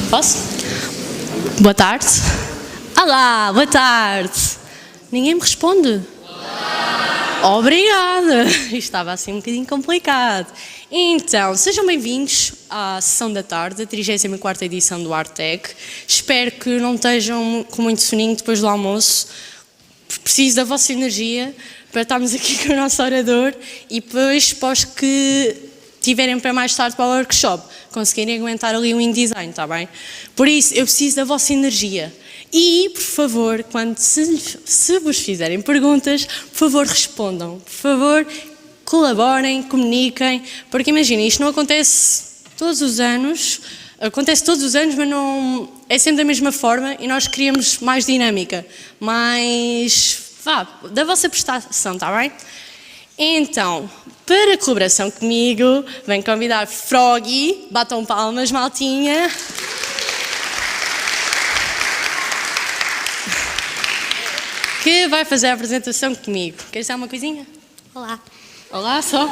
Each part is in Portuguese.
Posso? Boa tarde. Olá, boa tarde. Ninguém me responde? Obrigada. Isto estava assim um bocadinho complicado. Então, sejam bem-vindos à sessão da tarde, a 34ª edição do Artec. Espero que não estejam com muito soninho depois do almoço. Preciso da vossa energia para estarmos aqui com o nosso orador e depois, para os que tiverem para mais tarde para o workshop, conseguirem aguentar ali o InDesign, está bem? Por isso, eu preciso da vossa energia. E, por favor, se vos fizerem perguntas, por favor, respondam. Por favor, colaborem, comuniquem, porque imaginem, isto não acontece todos os anos, mas não é sempre da mesma forma e nós queríamos mais dinâmica, da vossa prestação, está bem? Então, para a colaboração comigo, venho convidar Froggy, batam palmas, maltinha. Que vai fazer a apresentação comigo. Queres dizer uma coisinha? Olá. Olá, só?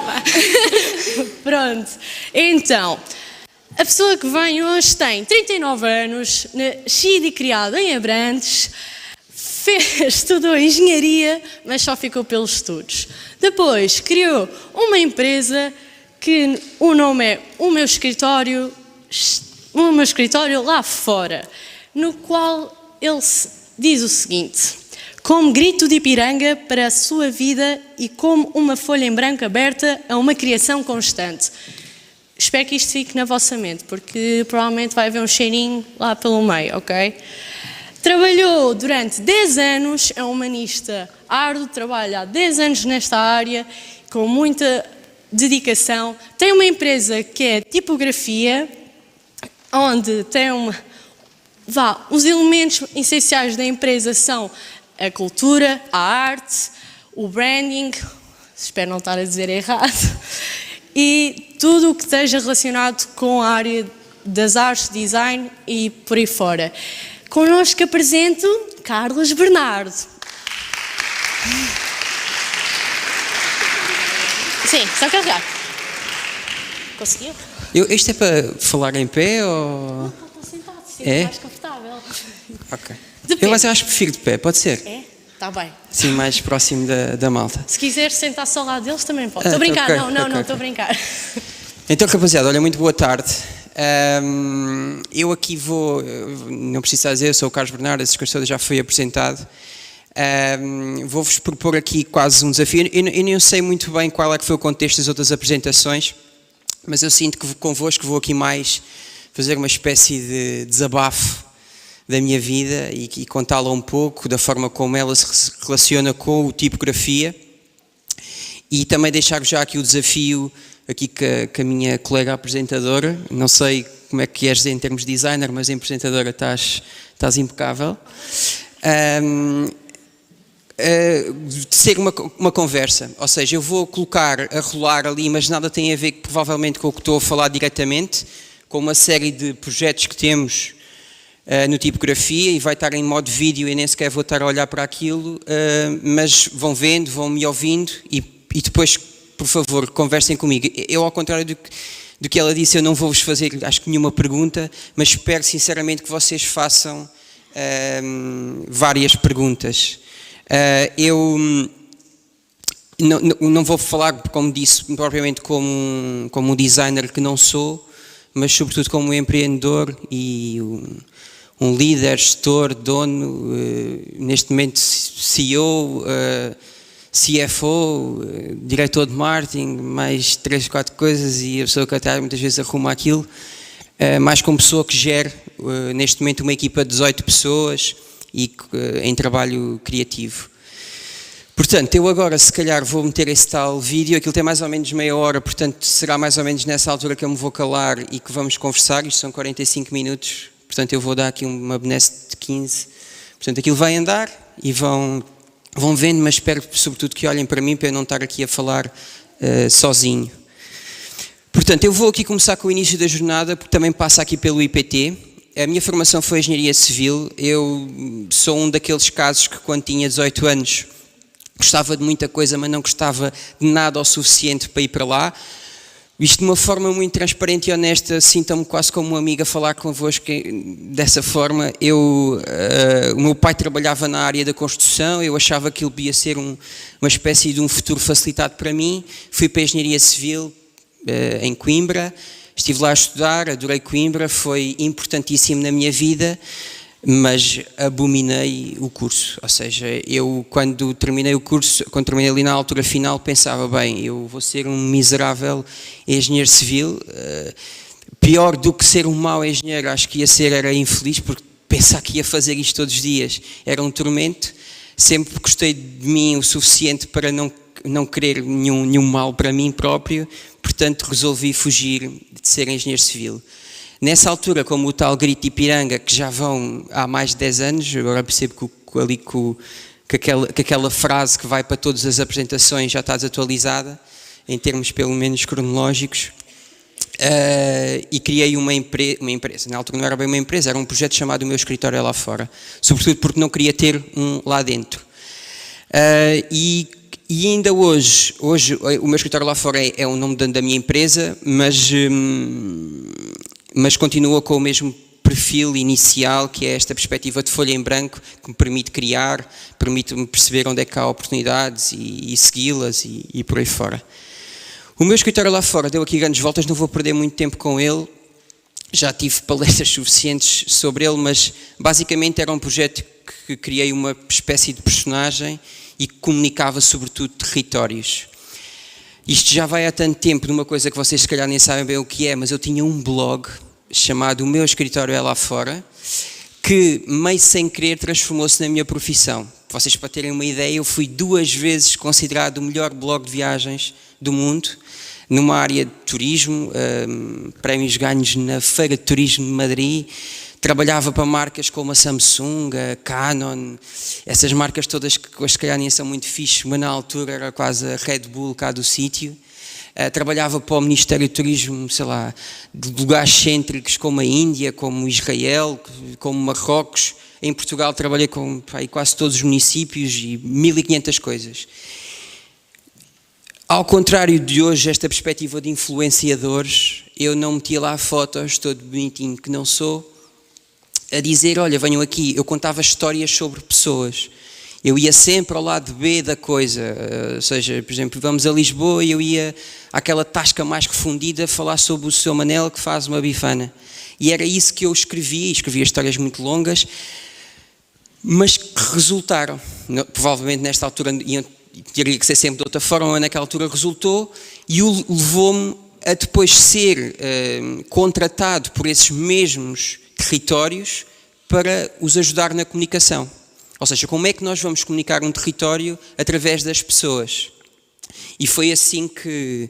Pronto. Então, a pessoa que vem hoje tem 39 anos, nascido e criado em Abrantes, estudou engenharia, mas só ficou pelos estudos. Depois, criou uma empresa que o nome é o meu escritório lá fora, no qual ele diz o seguinte: como grito de Ipiranga para a sua vida e como uma folha em branco aberta a uma criação constante. Espero que isto fique na vossa mente, porque provavelmente vai haver um cheirinho lá pelo meio, ok? Trabalhou durante 10 anos, é um humanista árduo, trabalha há 10 anos nesta área, com muita dedicação. Tem uma empresa que é tipografia, onde tem os elementos essenciais da empresa são a cultura, a arte, o branding, espero não estar a dizer errado, e tudo o que esteja relacionado com a área das artes, design e por aí fora. Connosco apresento Carlos Bernardo. Sim, só carregar. Conseguiu? Isto é para falar em pé ou...? Estou sentado, sim, é mais confortável. Ok. Depende. Eu acho que prefiro de pé, pode ser? É? Está bem. Sim, mais próximo da malta. Se quiseres sentar-se ao lado deles, também pode. Estou a brincar, ok, não, ok. estou a brincar. Então, rapaziada, olha, muito boa tarde. Eu aqui não preciso dizer, eu sou o Carlos Bernardo, esse discurso já foi apresentado. Vou-vos propor aqui quase um desafio. Eu não sei muito bem qual é que foi o contexto das outras apresentações, mas eu sinto que convosco vou aqui mais fazer uma espécie de desabafo da minha vida e contá-la um pouco da forma como ela se relaciona com o tipografia e também deixar já aqui o desafio aqui com a minha colega apresentadora. Não sei como é que és em termos de designer, mas em apresentadora estás impecável. De ser uma conversa, ou seja, eu vou colocar a rolar ali, mas nada tem a ver provavelmente com o que estou a falar diretamente, com uma série de projetos que temos no tipografia e vai estar em modo vídeo e nem sequer vou estar a olhar para aquilo, mas vão vendo, vão me ouvindo e depois, por favor, conversem comigo. Eu, ao contrário do que ela disse, eu não vou-vos fazer, acho que nenhuma pergunta, mas espero sinceramente que vocês façam várias perguntas. Eu não vou falar, como disse, propriamente como um designer que não sou, mas sobretudo como um empreendedor e um líder, gestor, dono, neste momento CEO, CFO, diretor de marketing, mais 3, 4 coisas e a pessoa que até muitas vezes arruma aquilo, mais como pessoa que gere neste momento uma equipa de 18 pessoas e em trabalho criativo. Portanto, eu agora se calhar vou meter esse tal vídeo, aquilo tem mais ou menos meia hora, portanto será mais ou menos nessa altura que eu me vou calar e que vamos conversar, isto são 45 minutos, portanto eu vou dar aqui uma benesse de 15, portanto aquilo vai andar e vão vendo, mas espero sobretudo que olhem para mim para eu não estar aqui a falar sozinho. Portanto, eu vou aqui começar com o início da jornada, porque também passa aqui pelo IPT. A minha formação foi Engenharia Civil, eu sou um daqueles casos que quando tinha 18 anos gostava de muita coisa, mas não gostava de nada o suficiente para ir para lá. Isto de uma forma muito transparente e honesta, sinto-me quase como uma amiga a falar convosco dessa forma. O meu pai trabalhava na área da construção, eu achava que ele ia ser uma espécie de um futuro facilitado para mim. Fui para a Engenharia Civil em Coimbra, estive lá a estudar, adorei Coimbra, foi importantíssimo na minha vida, mas abominei o curso. Ou seja, eu quando terminei o curso, quando terminei ali na altura final, pensava, bem, eu vou ser um miserável engenheiro civil, pior do que ser um mau engenheiro, acho que era infeliz, porque pensar que ia fazer isto todos os dias era um tormento. Sempre gostei de mim o suficiente para não querer nenhum mal para mim próprio, portanto resolvi fugir de ser engenheiro civil. Nessa altura, como o tal grito de Ipiranga, que já vão há mais de 10 anos, agora percebo que aquela frase que vai para todas as apresentações já está desatualizada, em termos pelo menos cronológicos, e criei uma empresa. Na altura não era bem uma empresa, era um projeto chamado O Meu Escritório Lá Fora, sobretudo porque não queria ter um lá dentro. E ainda hoje o meu escritório lá fora é o nome da minha empresa, mas continua com o mesmo perfil inicial, que é esta perspectiva de folha em branco, que me permite criar, permite-me perceber onde é que há oportunidades e segui-las e por aí fora. O meu escritório lá fora deu aqui grandes voltas, não vou perder muito tempo com ele, já tive palestras suficientes sobre ele, mas basicamente era um projeto que criei uma espécie de personagem e que comunicava sobretudo territórios. Isto já vai há tanto tempo numa coisa que vocês se calhar nem sabem bem o que é, mas eu tinha um blog chamado O Meu Escritório é Lá Fora, que meio sem querer transformou-se na minha profissão. Vocês para terem uma ideia, eu fui 2 vezes considerado o melhor blog de viagens do mundo, numa área de turismo, prémios ganhos na Feira de Turismo de Madrid. Trabalhava para marcas como a Samsung, a Canon, essas marcas todas que hoje se calhar nem são muito fixes, mas na altura era quase a Red Bull cá do sítio. Trabalhava para o Ministério do Turismo, sei lá, de lugares cêntricos como a Índia, como Israel, como Marrocos. Em Portugal trabalhei com quase todos os municípios e 1500 coisas. Ao contrário de hoje, esta perspectiva de influenciadores, eu não metia lá fotos, todo bonitinho que não sou, a dizer, olha, venham aqui. Eu contava histórias sobre pessoas. Eu ia sempre ao lado B da coisa, ou seja, por exemplo, vamos a Lisboa e eu ia àquela tasca mais refundida falar sobre o seu Manel que faz uma bifana. E era isso que eu escrevia histórias muito longas, mas que resultaram. Provavelmente nesta altura teria que ser sempre de outra forma, mas naquela altura resultou e levou-me a depois ser contratado por esses mesmos territórios para os ajudar na comunicação. Ou seja, como é que nós vamos comunicar um território através das pessoas? E foi assim que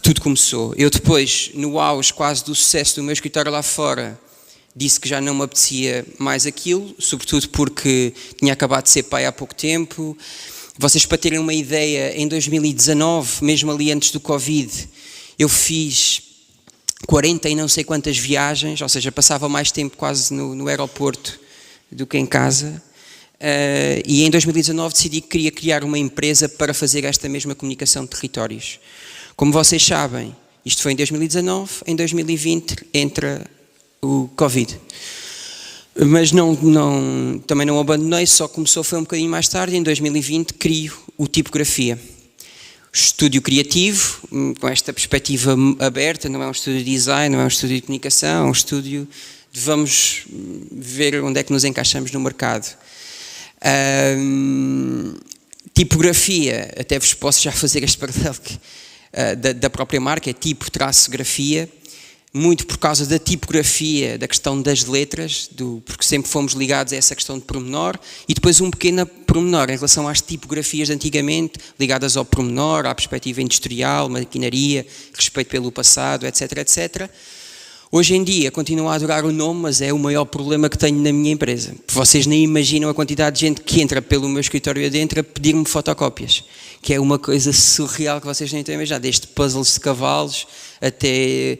tudo começou. Eu depois, no auge quase do sucesso do meu escritório lá fora, disse que já não me apetecia mais aquilo, sobretudo porque tinha acabado de ser pai há pouco tempo. Vocês, para terem uma ideia, em 2019, mesmo ali antes do Covid, eu fiz 40 e não sei quantas viagens, ou seja, passava mais tempo quase no aeroporto do que em casa. E em 2019 decidi que queria criar uma empresa para fazer esta mesma comunicação de territórios. Como vocês sabem, isto foi em 2019, em 2020 entra o Covid. Mas também não abandonei, só começou foi um bocadinho mais tarde, em 2020 crio o Tipografia. Estúdio criativo, com esta perspectiva aberta, não é um estúdio de design, não é um estúdio de comunicação, é um estúdio de vamos ver onde é que nos encaixamos no mercado. Tipografia, até vos posso já fazer este paralelo da própria marca, é tipo-grafia, muito por causa da tipografia, da questão das letras, porque sempre fomos ligados a essa questão de pormenor, e depois um pequeno pormenor em relação às tipografias de antigamente, ligadas ao pormenor, à perspectiva industrial, maquinaria, respeito pelo passado, etc, etc. Hoje em dia continuo a adorar o nome, mas é o maior problema que tenho na minha empresa. Vocês nem imaginam a quantidade de gente que entra pelo meu escritório adentro a pedir-me fotocópias, que é uma coisa surreal que vocês nem têm imaginado, desde puzzles de cavalos até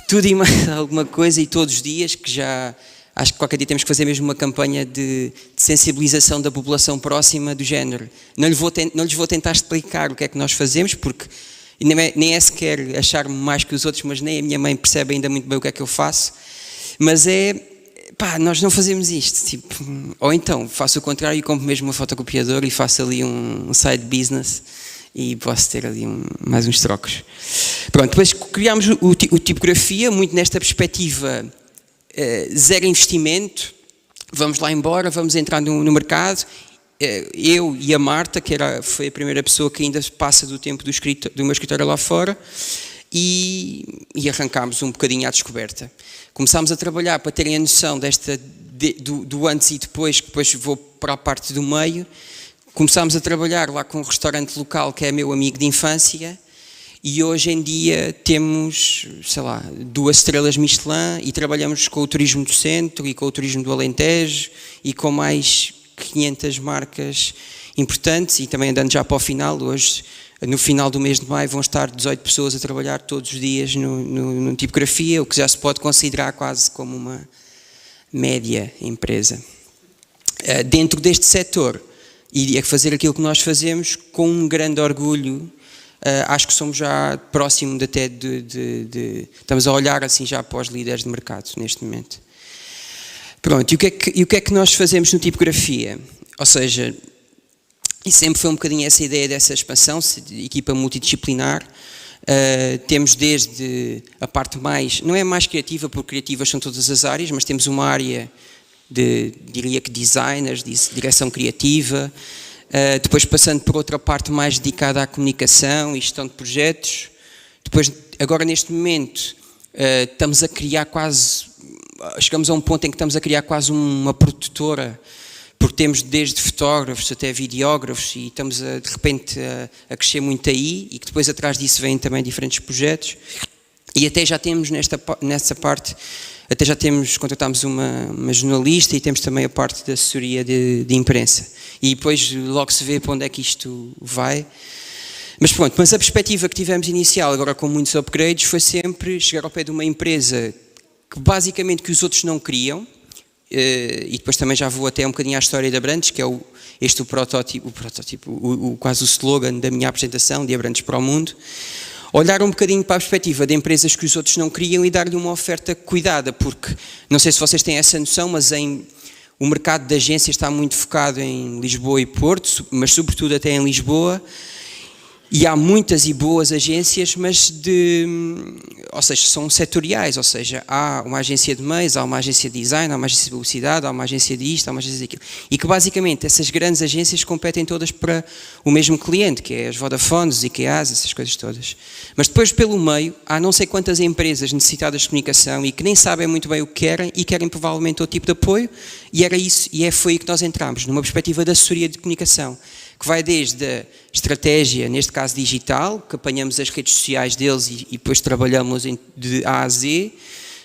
tudo e mais alguma coisa, e todos os dias, que já acho que qualquer dia temos que fazer mesmo uma campanha de sensibilização da população próxima do género. Não lhes vou tentar explicar o que é que nós fazemos, porque E nem é sequer achar-me mais que os outros, mas nem a minha mãe percebe ainda muito bem o que é que eu faço. Mas nós não fazemos isto. Tipo, ou então faço o contrário e compro mesmo uma fotocopiadora e faço ali um side business e posso ter ali mais uns trocos. Pronto, depois criámos o Tipografia, muito nesta perspectiva, zero investimento, vamos lá embora, vamos entrar no mercado. Eu e a Marta, foi a primeira pessoa que ainda passa do tempo do meu escritório lá fora, e arrancámos um bocadinho à descoberta. Começámos a trabalhar para terem a noção do antes e depois, que depois vou para a parte do meio. Começámos a trabalhar lá com um restaurante local que é meu amigo de infância, e hoje em dia temos, 2 estrelas Michelin, e trabalhamos com o turismo do centro e com o turismo do Alentejo e com mais 500 marcas importantes, e também andando já para o final. Hoje, no final do mês de maio, vão estar 18 pessoas a trabalhar todos os dias no Tipografia, o que já se pode considerar quase como uma média empresa. Dentro deste setor, e a fazer aquilo que nós fazemos com um grande orgulho, acho que somos já próximo até estamos a olhar assim já para os líderes de mercado neste momento. Pronto, e o que é que nós fazemos no Tipografia? Ou seja, e sempre foi um bocadinho essa ideia dessa expansão, equipa multidisciplinar. Temos desde a parte não é mais criativa, porque criativas são todas as áreas, mas temos uma área diria que designers, direção criativa, depois passando por outra parte mais dedicada à comunicação e gestão de projetos. Depois, agora neste momento, estamos a criar chegamos a um ponto em que estamos a criar quase uma produtora, porque temos desde fotógrafos até videógrafos, e estamos de repente a crescer muito aí, e que depois atrás disso vêm também diferentes projetos, e até já temos nessa parte, até já contratámos uma jornalista, e temos também a parte da assessoria de imprensa, e depois logo se vê para onde é que isto vai. Mas pronto, mas a perspectiva que tivemos inicial, agora com muitos upgrades, foi sempre chegar ao pé de uma empresa que basicamente que os outros não queriam, e depois também já vou até um bocadinho à história da Abrantes, que é o protótipo, quase o slogan da minha apresentação, de Abrantes para o Mundo. Olhar um bocadinho para a perspectiva de empresas que os outros não queriam e dar-lhe uma oferta cuidada, porque, não sei se vocês têm essa noção, mas o mercado de agências está muito focado em Lisboa e Porto, mas sobretudo até em Lisboa. E há muitas e boas agências, mas ou seja, são setoriais, ou seja, há uma agência de meios, há uma agência de design, há uma agência de publicidade, há uma agência disto, há uma agência daquilo. E que basicamente essas grandes agências competem todas para o mesmo cliente, que é as Vodafones, IKEAs, essas coisas todas. Mas depois pelo meio, há não sei quantas empresas necessitadas de comunicação e que nem sabem muito bem o que querem e querem provavelmente outro tipo de apoio, e foi aí que nós entramos, numa perspectiva de assessoria de comunicação, que vai desde a estratégia, neste caso digital, que apanhamos as redes sociais deles e depois trabalhamos de A a Z,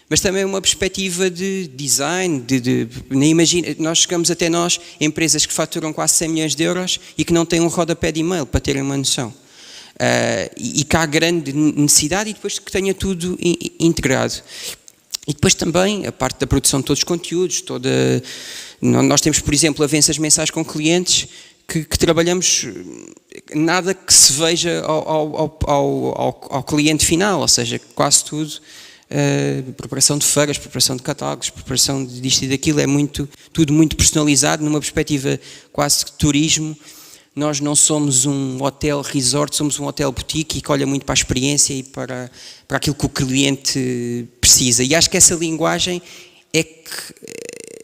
mas também uma perspectiva de design, nem imagina, nós chegamos até empresas que faturam quase 100 milhões de euros e que não têm um rodapé de e-mail, para terem uma noção. E que há grande necessidade, e depois que tenha tudo integrado. E depois também a parte da produção de todos os conteúdos, nós temos, por exemplo, avanças mensais com clientes, que trabalhamos nada que se veja ao cliente final, ou seja, quase tudo, preparação de feiras, preparação de catálogos, preparação disto e daquilo, é tudo muito personalizado, numa perspectiva quase de turismo. Nós não somos um hotel resort, somos um hotel boutique, e que olha muito para a experiência e para aquilo que o cliente precisa. E acho que essa linguagem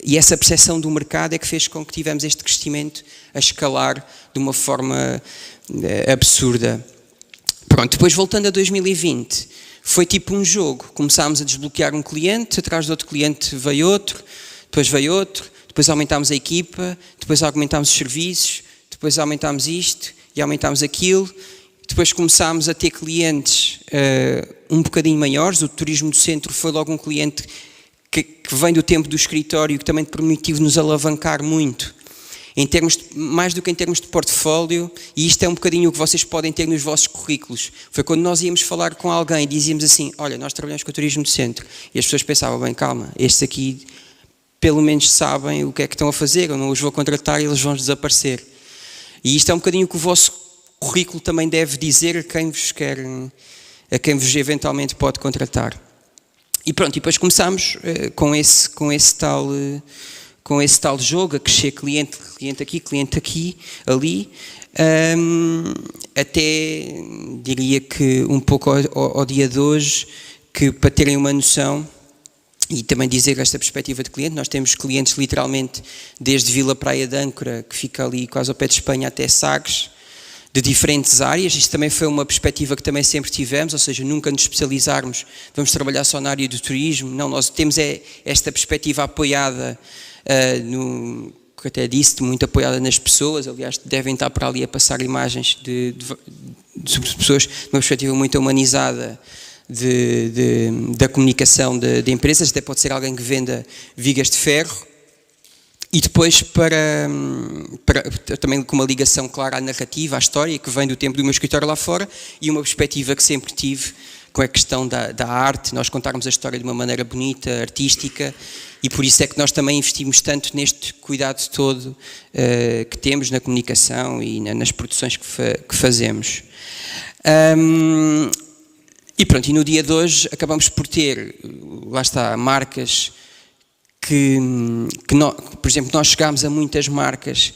e essa percepção do mercado é que fez com que tivemos este crescimento a escalar de uma forma absurda. Pronto, depois voltando a 2020, foi tipo um jogo. Começámos a desbloquear um cliente, atrás do outro cliente veio outro, depois aumentámos a equipa, depois aumentámos os serviços, depois aumentámos isto e aumentámos aquilo. Depois começámos a ter clientes um bocadinho maiores. O turismo do centro foi logo um cliente que vem do tempo do escritório, que também permitiu nos alavancar muito, mais do que em termos de portfólio, e isto é um bocadinho o que vocês podem ter nos vossos currículos. Foi quando nós íamos falar com alguém e dizíamos assim: olha, nós trabalhamos com o turismo do centro, e as pessoas pensavam, bem, calma, estes aqui pelo menos sabem o que é que estão a fazer, eu não os vou contratar e eles vão desaparecer. E isto é um bocadinho o que o vosso currículo também deve dizer a quem vos quer, a quem vos eventualmente pode contratar. E pronto, e depois começámos com esse tal jogo, a crescer cliente aqui, ali, até diria que um pouco ao dia de hoje, que para terem uma noção, e também dizer esta perspectiva de cliente, nós temos clientes literalmente desde Vila Praia de Âncora, que fica ali quase ao pé de Espanha, até Sagres, de diferentes áreas. Isto também foi uma perspectiva que também sempre tivemos, ou seja, nunca nos especializarmos, vamos trabalhar só na área do turismo. Não, nós temos esta perspectiva apoiada, que até disse, muito apoiada nas pessoas. Aliás, devem estar para ali a passar imagens de pessoas de uma perspectiva muito humanizada da comunicação de empresas. Até pode ser alguém que venda vigas de ferro. E depois também com uma ligação clara à narrativa, à história, que vem do tempo do meu escritório lá fora, e uma perspectiva que sempre tive com a questão da arte, nós contarmos a história de uma maneira bonita, artística, e por isso é que nós também investimos tanto neste cuidado todo que temos na comunicação e nas produções que fazemos. E pronto, e no dia de hoje acabamos por ter, lá está, marcas por exemplo, nós chegámos a muitas marcas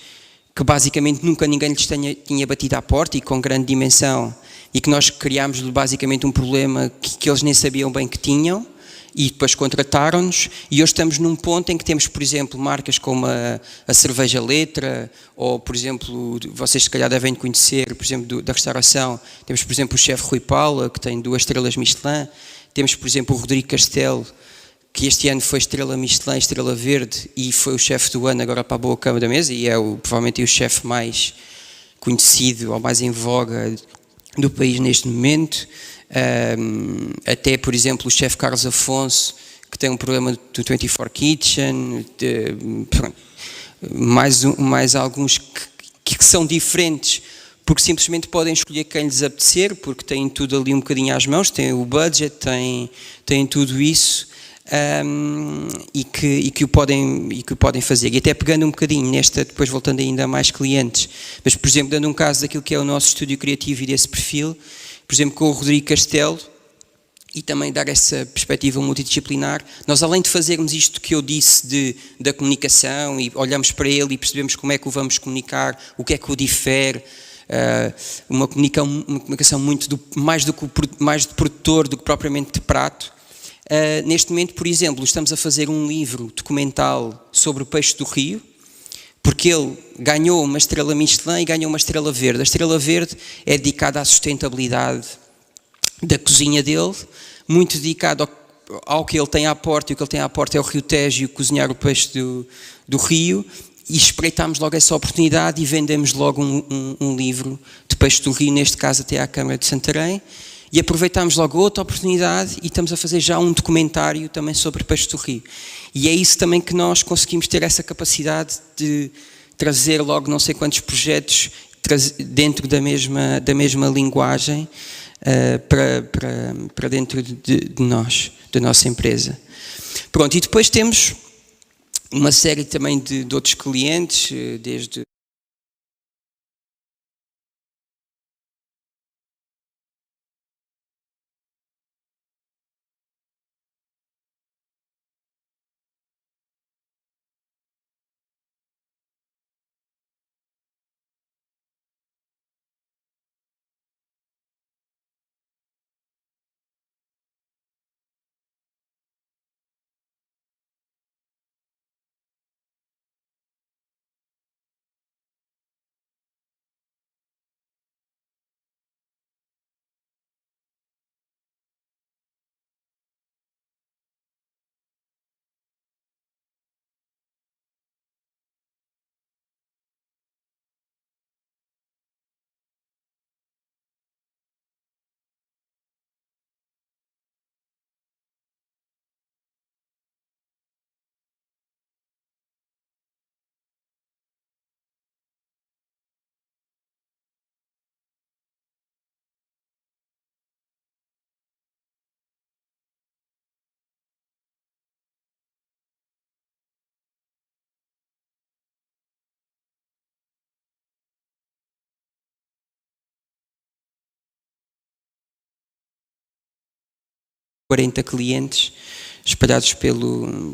que basicamente nunca ninguém lhes tinha batido à porta e com grande dimensão, e que nós criámos basicamente um problema que eles nem sabiam bem que tinham, e depois contrataram-nos, e hoje estamos num ponto em que temos, por exemplo, marcas como a Cerveja Letra, ou, por exemplo, vocês se calhar devem conhecer, por exemplo, da restauração, temos, por exemplo, o chefe Rui Paula, que tem 2 estrelas Michelin, temos, por exemplo, o Rodrigo Castelo, que este ano foi estrela Michelin, estrela verde, e foi o chefe do ano agora para a boa cama da mesa, e é provavelmente o chefe mais conhecido ou mais em voga do país neste momento. Até, por exemplo, o chefe Carlos Afonso, que tem um programa do 24 Kitchen, mais alguns que são diferentes, porque simplesmente podem escolher quem lhes apetecer, porque têm tudo ali um bocadinho às mãos, têm o budget, têm tudo isso. E que o podem fazer. E até pegando um bocadinho depois voltando ainda a mais clientes, mas por exemplo, dando um caso daquilo que é o nosso estúdio criativo e desse perfil, por exemplo, com o Rodrigo Castelo, e também dar essa perspectiva multidisciplinar, nós além de fazermos isto que eu disse da comunicação, e olhamos para ele e percebemos como é que o vamos comunicar, o que é que o difere, uma comunicação mais de produtor do que propriamente de prato. Neste momento, por exemplo, estamos a fazer um livro documental sobre o peixe do rio, porque ele ganhou uma estrela Michelin e ganhou uma estrela verde. A estrela verde é dedicada à sustentabilidade da cozinha dele, muito dedicado ao que ele tem à porta, e o que ele tem à porta é o Rio Tejo, cozinhar o peixe do rio, e espreitámos logo essa oportunidade e vendemos logo um livro de peixe do rio, neste caso até à Câmara de Santarém. E aproveitámos logo outra oportunidade e estamos a fazer já um documentário também sobre peixe do rio. E é isso também que nós conseguimos ter essa capacidade de trazer logo não sei quantos projetos dentro da mesma linguagem para dentro de nós, da nossa empresa. Pronto, e depois temos uma série também de outros clientes, desde 40 clientes espalhados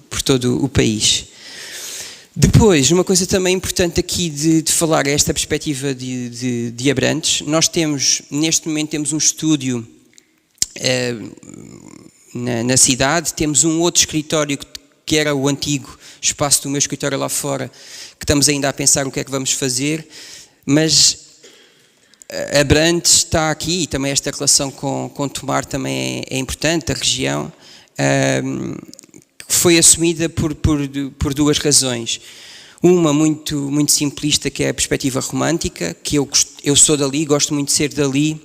por todo o país. Depois, uma coisa também importante aqui de falar é esta perspectiva de Abrantes. Nós temos, neste momento, temos um estúdio na cidade, temos um outro escritório que era o antigo espaço do meu escritório lá fora, que estamos ainda a pensar o que é que vamos fazer, mas Abrantes está aqui e também esta relação com Tomar também é importante, a região, foi assumida por duas razões. Uma muito simplista, que é a perspectiva romântica, que eu sou dali, gosto muito de ser dali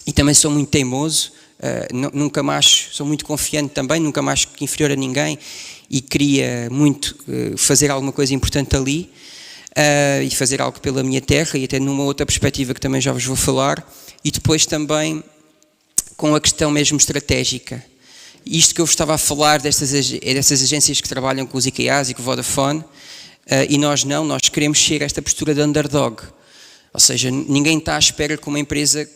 e também sou muito teimoso, nunca mais, sou muito confiante também, nunca mais inferior a ninguém e queria muito fazer alguma coisa importante ali e fazer algo pela minha terra e até numa outra perspectiva que também já vos vou falar, e depois também com a questão mesmo estratégica. Isto que eu vos estava a falar dessas agências que trabalham com os IKEAs e com o Vodafone, e nós queremos ser esta postura de underdog, ou seja, ninguém está à espera que uma empresa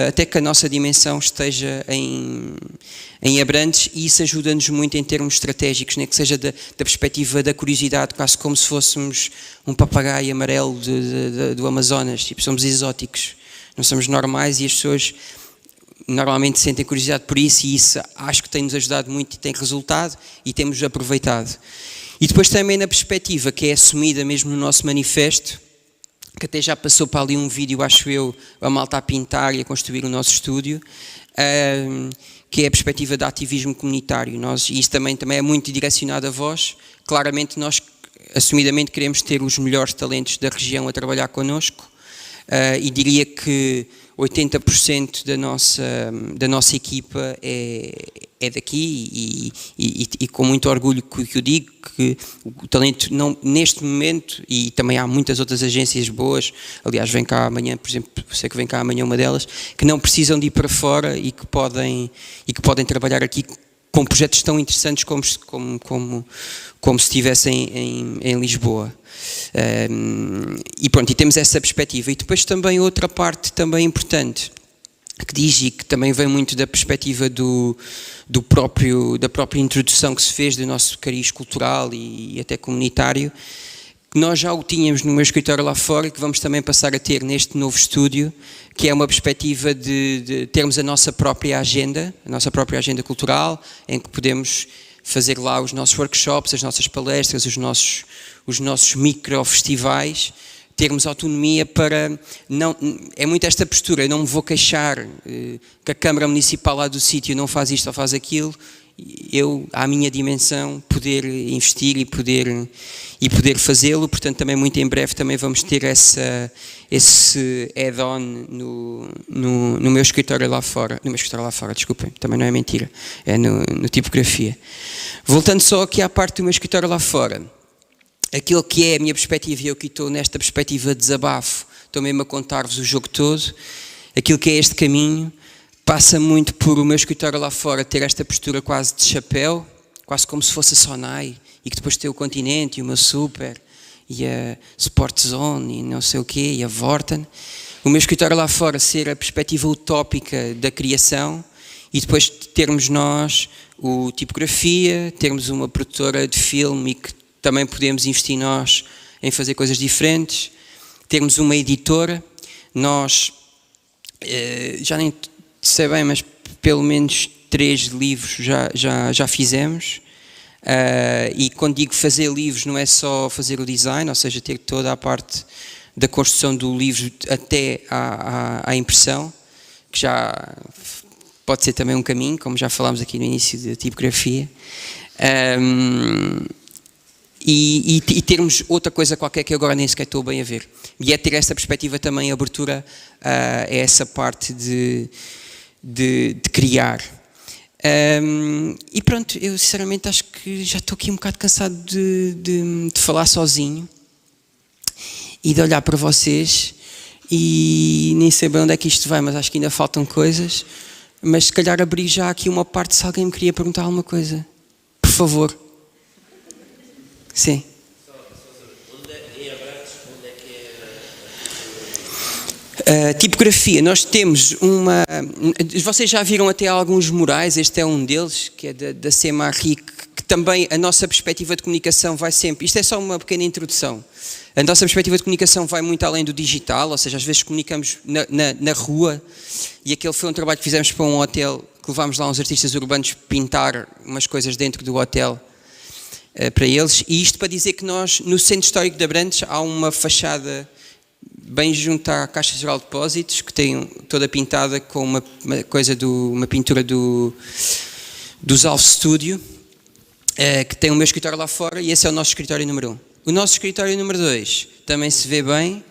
até que a nossa dimensão esteja em Abrantes, e isso ajuda-nos muito em termos estratégicos, nem que seja da perspectiva da curiosidade, quase como se fôssemos um papagaio amarelo do Amazonas, tipo, somos exóticos, não somos normais e as pessoas normalmente sentem curiosidade por isso, e isso acho que tem-nos ajudado muito e tem resultado e temos aproveitado. E depois também na perspectiva que é assumida mesmo no nosso manifesto, que até já passou para ali um vídeo, acho eu, a malta a pintar e a construir o nosso estúdio, que é a perspectiva de ativismo comunitário. E isso também é muito direcionado a vós. Claramente nós, assumidamente, queremos ter os melhores talentos da região a trabalhar connosco, e diria que 80% da nossa equipa é daqui e com muito orgulho que eu digo que o talento neste momento, e também há muitas outras agências boas, aliás vem cá amanhã, por exemplo, sei que vem cá amanhã uma delas, que não precisam de ir para fora e que podem trabalhar aqui com projetos tão interessantes como se estivessem em Lisboa. E pronto, e temos essa perspectiva. E depois também outra parte também importante, que diz, e que também vem muito da perspectiva da própria introdução que se fez do nosso cariz cultural e até comunitário, que nós já o tínhamos no meu escritório lá fora e que vamos também passar a ter neste novo estúdio, que é uma perspectiva de termos a nossa própria agenda cultural, em que podemos fazer lá os nossos workshops, as nossas palestras, os nossos micro-festivais, termos autonomia para... é muito esta postura, eu não me vou queixar que a Câmara Municipal lá do sítio não faz isto ou faz aquilo, eu, à minha dimensão, poder investir e poder fazê-lo. Portanto, também muito em breve também vamos ter esse add-on no meu escritório lá fora. No meu escritório lá fora, desculpem, também não é mentira, é no Tipografia. Voltando só aqui à parte do meu escritório lá fora, aquilo que é a minha perspectiva, e eu que estou nesta perspectiva de desabafo, estou mesmo a contar-vos o jogo todo, aquilo que é este caminho, passa muito por o meu escritório lá fora ter esta postura quase de chapéu, quase como se fosse a Sonai, e que depois tem o Continente, e o meu Super, e a Sport Zone, e não sei o quê, e a Vorten. O meu escritório lá fora ser a perspectiva utópica da criação, e depois termos nós o Tipografia, termos uma produtora de filme e que também podemos investir nós em fazer coisas diferentes, termos uma editora, nós já nem sei bem, mas pelo menos 3 livros já fizemos, e quando digo fazer livros não é só fazer o design, ou seja, ter toda a parte da construção do livro até à impressão, que já pode ser também um caminho, como já falámos aqui no início da tipografia, e termos outra coisa qualquer que eu agora nem sequer estou bem a ver, e é ter essa perspectiva também, abertura a essa parte de criar. E pronto, eu sinceramente acho que já estou aqui um bocado cansado de falar sozinho e de olhar para vocês e nem sei bem onde é que isto vai, mas acho que ainda faltam coisas, mas se calhar abrir já aqui uma parte se alguém me queria perguntar alguma coisa, por favor. Sim. Tipografia, nós temos uma... Vocês já viram até alguns murais, este é um deles, que é da Saint-Marie, que também a nossa perspectiva de comunicação vai sempre... Isto é só uma pequena introdução. A nossa perspectiva de comunicação vai muito além do digital, ou seja, às vezes comunicamos na rua, e aquele foi um trabalho que fizemos para um hotel, que levámos lá uns artistas urbanos pintar umas coisas dentro do hotel para eles, e isto para dizer que nós, no Centro Histórico de Abrantes, há uma fachada bem junto à Caixa Geral de Depósitos, que tem toda pintada com uma pintura dos Alves Studio, que tem o meu escritório lá fora, e esse é o nosso escritório número 1. O nosso escritório número 2 também se vê bem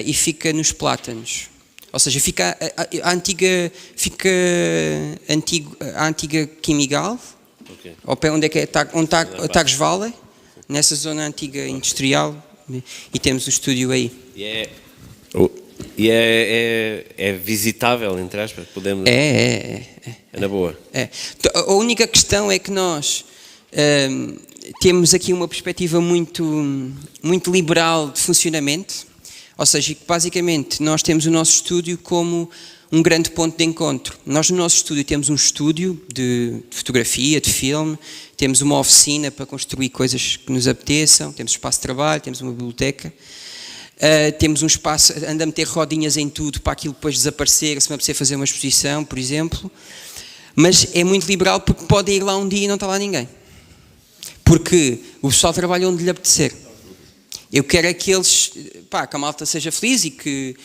e fica nos Plátanos. Ou seja, fica a antiga Quimigal, ao pé onde está Tagus Valley, nessa zona antiga industrial, e temos o estúdio aí. E é visitável, entre aspas, podemos... É na boa. A única questão é que nós temos aqui uma perspectiva muito liberal de funcionamento, ou seja, basicamente nós temos o nosso estúdio como um grande ponto de encontro. Nós no nosso estúdio temos um estúdio de fotografia, de filme, temos uma oficina para construir coisas que nos apeteçam, temos espaço de trabalho, temos uma biblioteca, temos um espaço, anda a meter rodinhas em tudo para aquilo depois desaparecer, se me apetecer fazer uma exposição, por exemplo, mas é muito liberal porque pode ir lá um dia e não está lá ninguém. Porque o pessoal trabalha onde lhe apetecer. Eu quero é que eles, que a malta seja feliz e que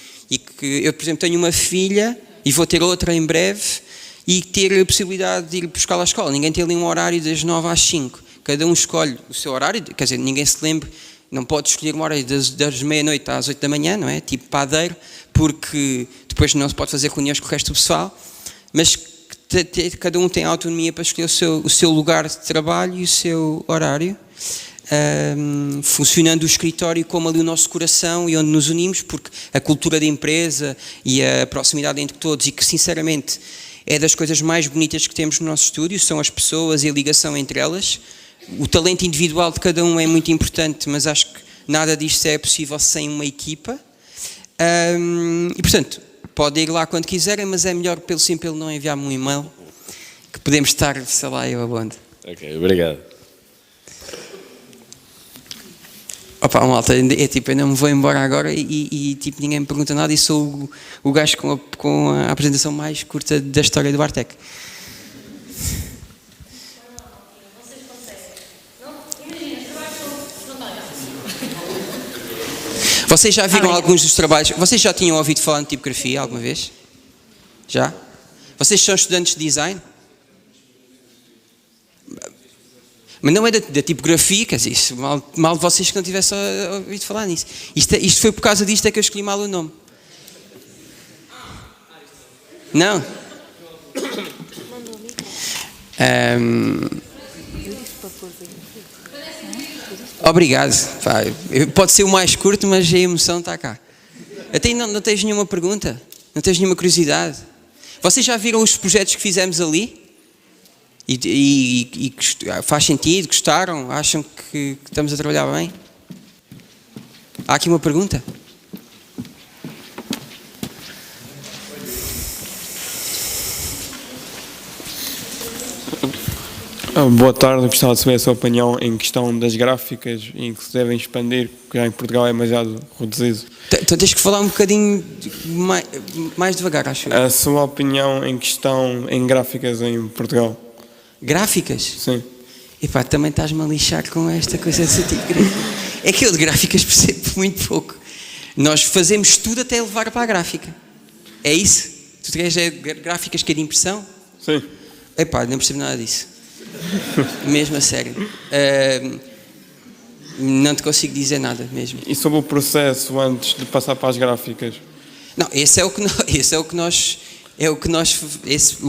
eu, por exemplo, tenho uma filha e vou ter outra em breve e ter a possibilidade de ir buscar à escola. Ninguém tem ali um horário das 9 às 5. Cada um escolhe o seu horário, quer dizer, ninguém se lembre, não pode escolher um horário das meia-noite às 8 da manhã, não é? Tipo padeiro, porque depois não se pode fazer reuniões com o resto do pessoal, mas cada um tem autonomia para escolher o seu lugar de trabalho e o seu horário, funcionando o escritório como ali o nosso coração e onde nos unimos, porque a cultura da empresa e a proximidade entre todos, e que sinceramente é das coisas mais bonitas que temos no nosso estúdio, são as pessoas e a ligação entre elas. O talento individual de cada um é muito importante, mas acho que nada disto é possível sem uma equipa, e portanto podem ir lá quando quiserem, mas é melhor pelo não enviar-me um e-mail, que podemos estar, sei lá, eu aonde. Ok, obrigado. Opa, malta, eu não me vou embora agora e ninguém me pergunta nada e sou o gajo com a apresentação mais curta da história do Bartek. Vocês já viram alguns dos trabalhos? Vocês já tinham ouvido falar de tipografia alguma vez? Já? Vocês são estudantes de design? Mas não é da tipografia, quer dizer, isso, mal de vocês que não tivessem ouvido falar nisso. Isto foi por causa disto é que eu escolhi mal o nome. Não? Obrigado. Pode ser o mais curto, mas a emoção está cá. Até não tens nenhuma pergunta? Não tens nenhuma curiosidade? Vocês já viram os projetos que fizemos ali? E faz sentido? Gostaram? Acham que estamos a trabalhar bem? Há aqui uma pergunta? Boa tarde, eu gostava de saber a sua opinião em questão das gráficas e em que se devem expandir, porque já em Portugal é demasiado reduzido. Então tens que falar um bocadinho mais devagar, acho eu. A sua opinião em questão em gráficas em Portugal? Gráficas? Sim. Epá, também estás-me a lixar com esta coisa desse tipo de gráfica. É que eu de gráficas percebo muito pouco. Nós fazemos tudo até levar para a gráfica. É isso? Tu queres gráficas que é de impressão? Sim. Epá, não percebo nada disso. Mesmo a sério. Não te consigo dizer nada mesmo. E sobre o processo antes de passar para as gráficas? Não, o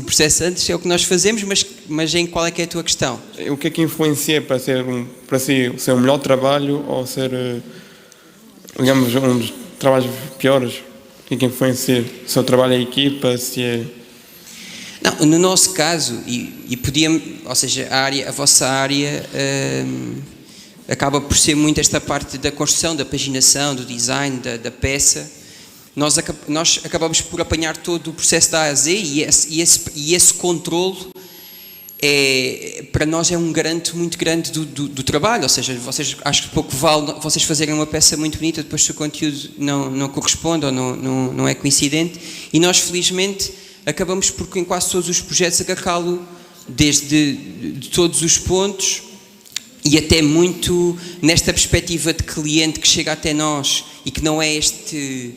processo antes é o que nós fazemos, mas em qual é que é a tua questão? O que é que influencia para si ser um melhor trabalho ou ser, digamos, um dos trabalhos piores? O que é que influencia? Se o seu trabalho é equipa, se é... Não, no nosso caso, ou seja, a vossa área acaba por ser muito esta parte da construção, da paginação, do design, da peça, nós acabamos por apanhar todo o processo da A a Z e esse controle para nós é um garante muito grande do trabalho, ou seja, acho que pouco vale vocês fazerem uma peça muito bonita, depois se o conteúdo não corresponde ou não é coincidente, e nós felizmente acabamos por em quase todos os projetos agarrá-lo desde de todos os pontos e até muito nesta perspectiva de cliente que chega até nós e que não é este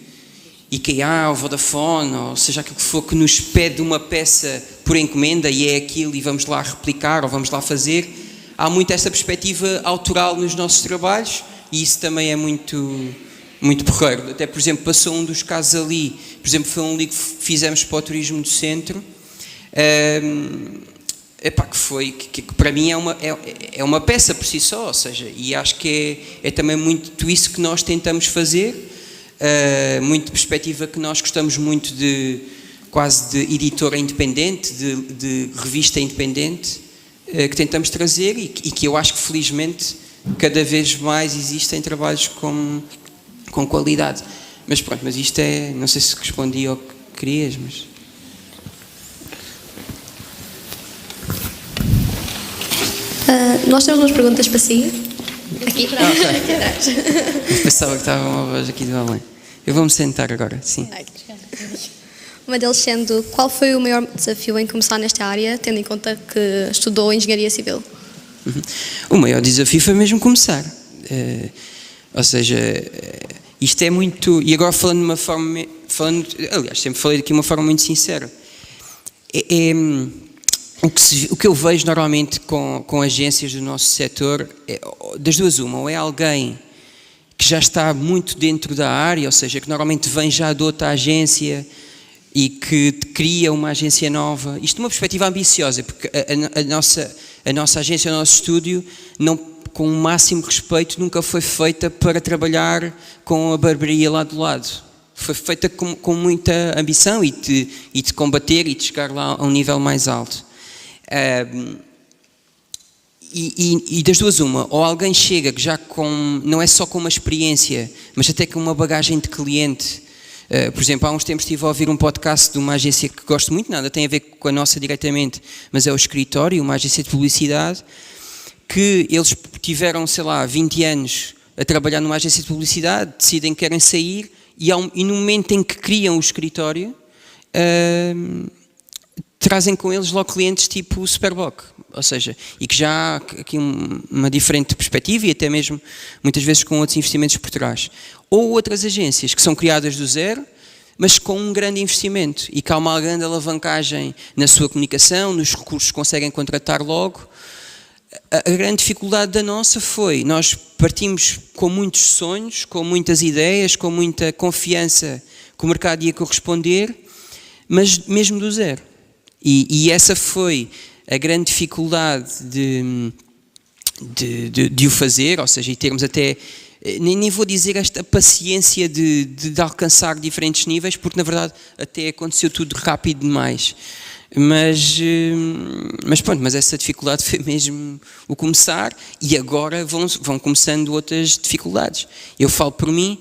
IKEA ou Vodafone, ou seja, aquilo que for que nos pede uma peça por encomenda e é aquilo e vamos lá replicar ou vamos lá fazer. Há muito essa perspectiva autoral nos nossos trabalhos e isso também é muito porreiro. Até, por exemplo, passou um dos casos ali, por exemplo, foi um livro que fizemos para o Turismo do Centro, que para mim é uma peça por si só, ou seja, e acho que é também muito isso que nós tentamos fazer, muito perspectiva que nós gostamos muito quase de editora independente, de revista independente, que tentamos trazer e que eu acho que felizmente cada vez mais existem trabalhos com qualidade. Mas pronto, mas isto não sei se respondi ao que querias, mas... Nós temos umas perguntas para si. Aqui, okay. Aqui atrás. Eu pensava que estava uma voz aqui do além. Eu vou-me sentar agora, sim. Uma deles sendo, qual foi o maior desafio em começar nesta área, tendo em conta que estudou Engenharia Civil? O maior desafio foi mesmo começar. Ou seja, isto é muito... E agora falando de uma forma... aliás, sempre falei aqui de uma forma muito sincera. O que eu vejo normalmente com agências do nosso setor, das duas uma, ou é alguém que já está muito dentro da área, ou seja, que normalmente vem já de outra agência e que cria uma agência nova, isto numa perspectiva ambiciosa, porque a nossa agência, o nosso estúdio, com o máximo respeito, nunca foi feita para trabalhar com a barbearia lá do lado. Foi feita com muita ambição e de combater e de chegar lá a um nível mais alto. E das duas uma, ou alguém chega já não é só com uma experiência, mas até com uma bagagem de cliente. Por exemplo, há uns tempos estive a ouvir um podcast de uma agência que gosto muito, nada tem a ver com a nossa diretamente, mas é o Escritório, uma agência de publicidade, que eles tiveram, sei lá, 20 anos a trabalhar numa agência de publicidade, decidem que querem sair e no momento em que criam o escritório, trazem com eles logo clientes tipo o Superboc, ou seja, e que já há aqui uma diferente perspectiva e até mesmo muitas vezes com outros investimentos por trás. Ou outras agências que são criadas do zero, mas com um grande investimento e que há uma grande alavancagem na sua comunicação, nos recursos que conseguem contratar logo. A grande dificuldade da nossa foi, nós partimos com muitos sonhos, com muitas ideias, com muita confiança que o mercado ia corresponder, mas mesmo do zero. E essa foi a grande dificuldade de o fazer, ou seja, e termos até, nem vou dizer esta paciência de alcançar diferentes níveis, porque na verdade até aconteceu tudo rápido demais. Mas pronto, mas essa dificuldade foi mesmo o começar e agora vão começando outras dificuldades. Eu falo por mim,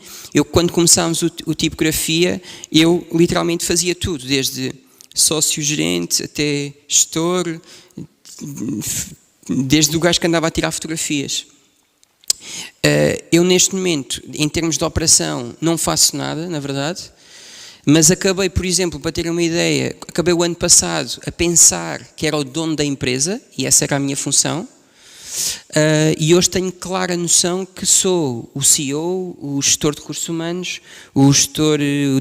quando começámos o Tipografia, eu literalmente fazia tudo, desde sócio-gerente até gestor, desde o gajo que andava a tirar fotografias. Eu neste momento, em termos de operação, não faço nada, na verdade, mas acabei, por exemplo, para terem uma ideia, acabei o ano passado a pensar que era o dono da empresa, e essa era a minha função, e hoje tenho clara noção que sou o CEO, o gestor de recursos humanos, o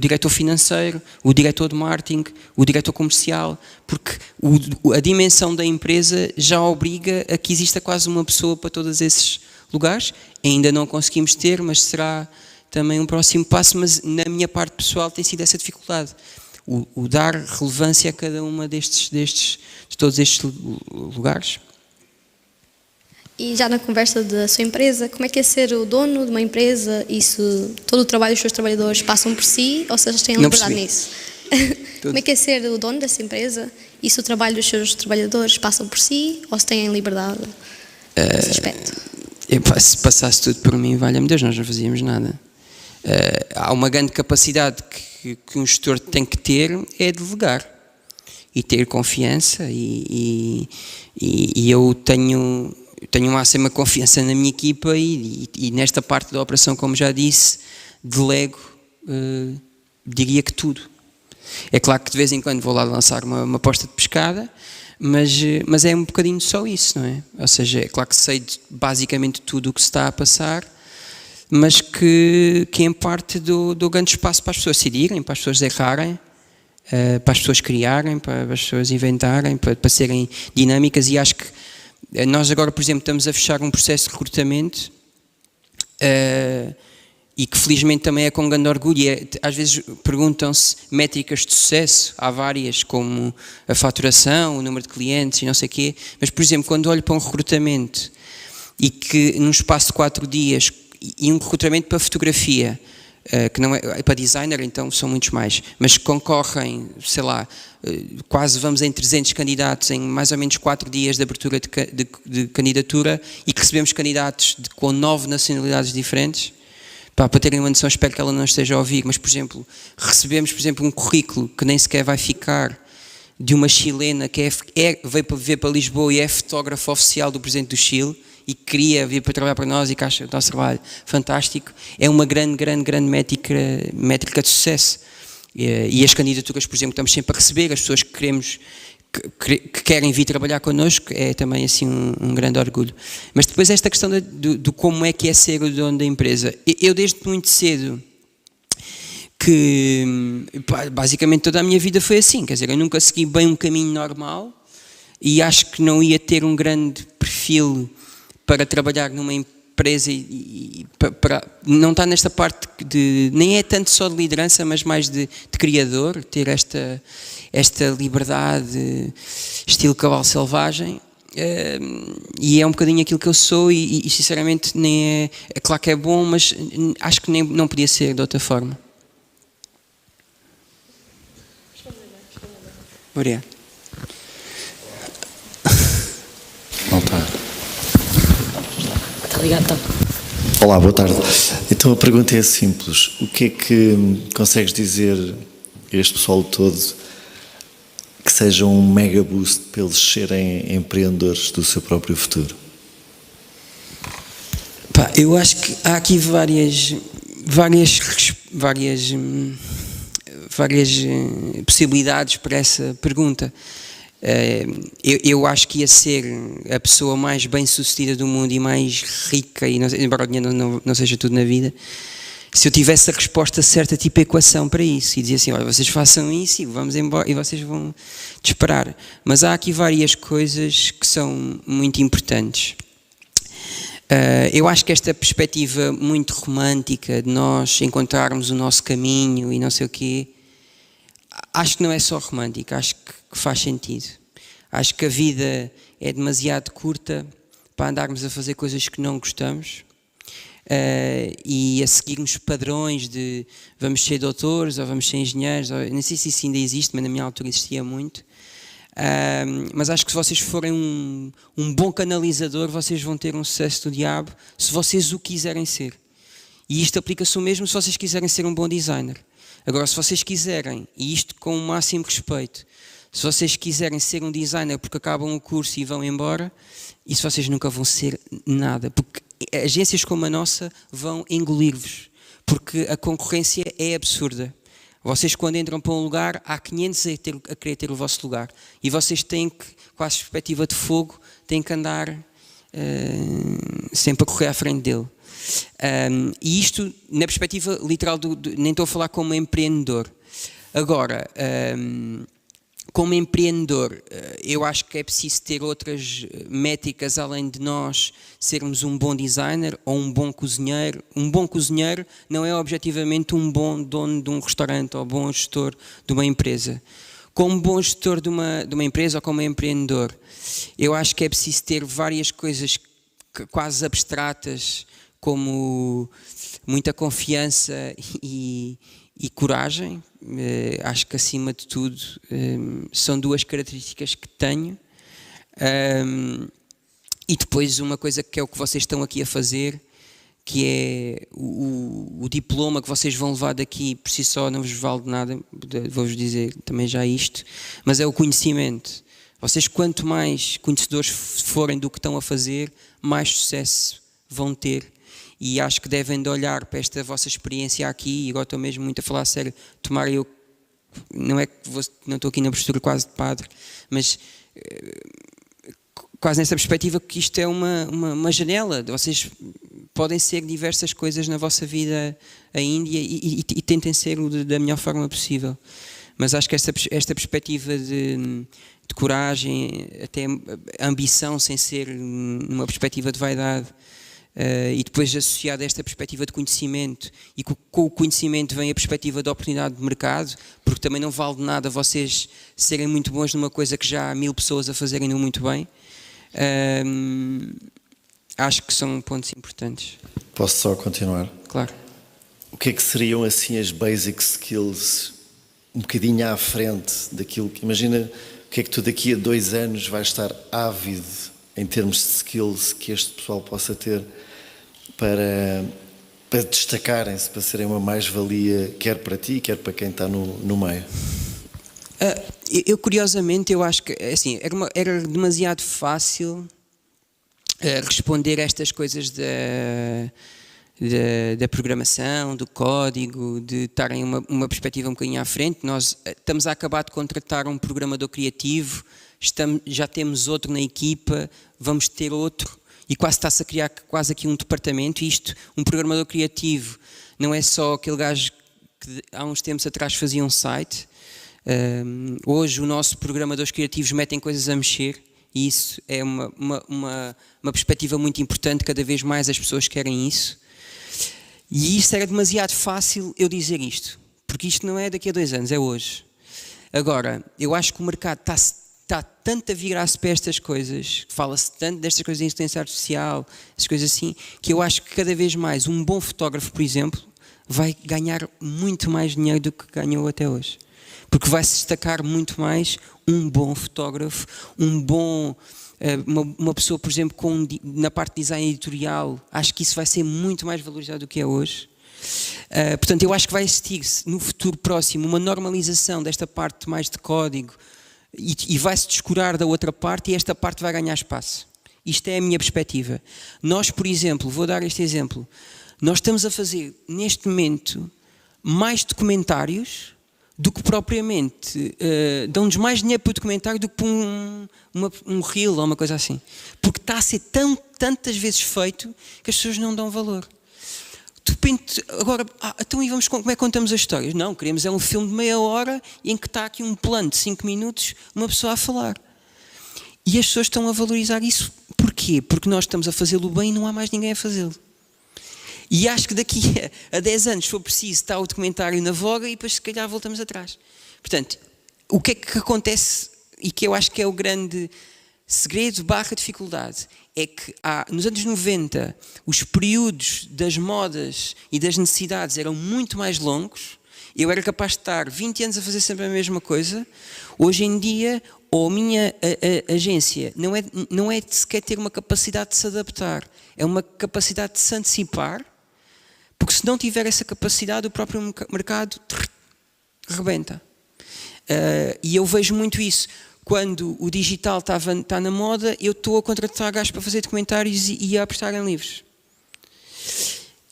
diretor financeiro, o diretor de marketing, o diretor comercial, porque a dimensão da empresa já obriga a que exista quase uma pessoa para todos esses lugares. Ainda não conseguimos ter, mas será também um próximo passo, mas na minha parte pessoal tem sido essa dificuldade. O dar relevância a cada uma de todos estes lugares. E já na conversa da sua empresa, como é que é ser o dono de uma empresa e se todo o trabalho dos seus trabalhadores passam por si, ou seja, têm liberdade nisso? Como é que é ser o dono dessa empresa e se o trabalho dos seus trabalhadores passam por si ou se têm liberdade nesse aspecto? Se passasse tudo por mim, valha-me Deus, nós não fazíamos nada. há uma grande capacidade que um gestor tem que ter, é delegar e ter confiança, e eu tenho máxima confiança na minha equipa, e nesta parte da operação, como já disse, delego, diria que tudo. É claro que de vez em quando vou lá lançar uma posta de pescada, mas é um bocadinho só isso, não é? Ou seja, é claro que sei basicamente tudo o que se está a passar, mas que em parte dou grande espaço para as pessoas decidirem, para as pessoas errarem, para as pessoas criarem, para as pessoas inventarem, para serem dinâmicas. E acho que nós agora, por exemplo, estamos a fechar um processo de recrutamento, e que felizmente também é com grande orgulho. Às vezes perguntam-se métricas de sucesso, há várias, como a faturação, o número de clientes e não sei o quê, mas, por exemplo, quando olho para um recrutamento e que num espaço de 4 dias, e um recrutamento para fotografia, que não é para designer, então são muitos mais, mas concorrem, sei lá, quase vamos em 300 candidatos em mais ou menos 4 dias de abertura de candidatura, e que recebemos candidatos com 9 nacionalidades diferentes. Para terem uma noção, espero que ela não esteja a ouvir, mas, por exemplo, recebemos, por exemplo, um currículo que nem sequer vai ficar, de uma chilena que veio para viver para Lisboa e é fotógrafa oficial do presidente do Chile, e queria vir para trabalhar para nós, e que acha o nosso trabalho fantástico. É uma grande métrica de sucesso. E as candidaturas, por exemplo, que estamos sempre a receber, as pessoas que querem vir trabalhar connosco, é também assim um grande orgulho. Mas depois esta questão de como é que é ser o dono da empresa. Eu desde muito cedo, que basicamente toda a minha vida foi assim, quer dizer, eu nunca segui bem um caminho normal, e acho que não ia ter um grande perfil para trabalhar numa empresa, não está nesta parte nem é tanto só de liderança, mas mais de criador, ter esta liberdade, estilo cavalo selvagem, e é um bocadinho aquilo que eu sou, e sinceramente nem é claro que é bom, mas acho que não podia ser de outra forma. Obrigado. Voltar. Está ligado, então. Olá, boa tarde. Então a pergunta é simples. O que é que consegues dizer a este pessoal todo que seja um mega boost para eles serem empreendedores do seu próprio futuro? Eu acho que há aqui várias possibilidades para essa pergunta. Eu acho que ia ser a pessoa mais bem-sucedida do mundo e mais rica, e embora o dinheiro não seja tudo na vida, se eu tivesse a resposta certa, tipo a equação para isso, e dizia assim, olha, vocês façam isso e vamos embora, e vocês vão disparar. Mas há aqui várias coisas que são muito importantes. Eu acho que esta perspectiva muito romântica de nós encontrarmos o nosso caminho e não sei o quê, acho que não é só romântica, acho que faz sentido. Acho que a vida é demasiado curta para andarmos a fazer coisas que não gostamos, e a seguirmos padrões de vamos ser doutores ou vamos ser engenheiros, não sei se isso ainda existe, mas na minha altura existia muito. Mas acho que se vocês forem um bom canalizador, vocês vão ter um sucesso do diabo, se vocês o quiserem ser. E isto aplica-se o mesmo se vocês quiserem ser um bom designer. Agora, se vocês quiserem, e isto com o máximo respeito, se vocês quiserem ser um designer porque acabam o curso e vão embora, isso vocês nunca vão ser nada, porque agências como a nossa vão engolir-vos, porque a concorrência é absurda. Vocês, quando entram para um lugar, há 500 a querer ter o vosso lugar, e vocês têm que, com a perspectiva de fogo, têm que andar sempre a correr à frente dele. E isto na perspectiva literal, nem estou a falar como empreendedor. Agora, como empreendedor, eu acho que é preciso ter outras métricas além de nós sermos um bom designer ou um bom cozinheiro. Um bom cozinheiro não é objetivamente um bom dono de um restaurante ou bom gestor de uma empresa. Como bom gestor de uma empresa ou como empreendedor, eu acho que é preciso ter várias coisas quase abstratas, como muita confiança e coragem. Acho que acima de tudo são duas características que tenho. E depois uma coisa que é o que vocês estão aqui a fazer, que é o diploma que vocês vão levar daqui, por si só não vos vale de nada, vou-vos dizer também já isto, mas é o conhecimento. Vocês, quanto mais conhecedores forem do que estão a fazer, mais sucesso vão ter. E acho que devem de olhar para esta vossa experiência aqui, e agora estou mesmo muito a falar a sério, tomara eu, não é que não estou aqui na postura quase de padre, mas quase nessa perspectiva que isto é uma janela, vocês podem ser diversas coisas na vossa vida ainda e tentem ser da melhor forma possível. Mas acho que esta perspectiva de coragem, até ambição sem ser numa perspectiva de vaidade, e depois associada a esta perspectiva de conhecimento, e com o conhecimento vem a perspectiva de oportunidade de mercado, porque também não vale de nada vocês serem muito bons numa coisa que já há 1000 pessoas a fazerem muito bem. Acho que são pontos importantes. Posso só continuar? Claro. O que é que seriam assim as basic skills um bocadinho à frente daquilo que... Imagina o que é que tu daqui a 2 anos vais estar ávido em termos de skills que este pessoal possa ter para destacarem-se, para serem uma mais-valia, quer para ti, quer para quem está no meio. Eu curiosamente, eu acho que assim, era demasiado fácil responder a estas coisas da programação, do código, de estarem uma perspectiva um bocadinho à frente. Nós estamos a acabar de contratar um programador criativo, já temos outro na equipa, vamos ter outro, e quase está-se a criar quase aqui um departamento. Isto, um programador criativo, não é só aquele gajo que há uns tempos atrás fazia um site. Hoje os nossos programadores criativos metem coisas a mexer, e isso é uma perspectiva muito importante. Cada vez mais as pessoas querem isso, e isso era demasiado fácil eu dizer isto, porque isto não é daqui a 2 anos, é hoje. Agora, eu acho que o mercado está tanto a virar-se para estas coisas, fala-se tanto destas coisas de inteligência artificial, essas coisas assim, que eu acho que cada vez mais um bom fotógrafo, por exemplo, vai ganhar muito mais dinheiro do que ganhou até hoje. Porque vai se destacar muito mais um bom fotógrafo, uma pessoa, por exemplo, na parte de design editorial. Acho que isso vai ser muito mais valorizado do que é hoje. Portanto, eu acho que vai existir no futuro próximo uma normalização desta parte mais de código, e vai-se descurar da outra parte, e esta parte vai ganhar espaço. Isto é a minha perspectiva. Nós, por exemplo, vou dar este exemplo, nós estamos a fazer neste momento mais documentários do que propriamente, dão-nos mais dinheiro para o documentário do que para um reel ou uma coisa assim. Porque está a ser tantas vezes feito que as pessoas não dão valor. De repente, agora, então e como é que contamos as histórias? Não, queremos um filme de meia hora em que está aqui um plano de 5 minutos, uma pessoa a falar. E as pessoas estão a valorizar isso. Porquê? Porque nós estamos a fazê-lo bem e não há mais ninguém a fazê-lo. E acho que daqui a 10 anos, se for preciso, está o documentário na voga, e depois se calhar voltamos atrás. Portanto, o que é que acontece, e que eu acho que é o grande segredo / dificuldade, é que nos anos 90 os períodos das modas e das necessidades eram muito mais longos. Eu era capaz de estar 20 anos a fazer sempre a mesma coisa. Hoje em dia, ou a minha agência não é sequer ter uma capacidade de se adaptar, é uma capacidade de se antecipar, porque se não tiver essa capacidade, o próprio mercado rebenta. E eu vejo muito isso. Quando o digital está na moda, eu estou a contratar gajos para fazer documentários e a apostar em livros.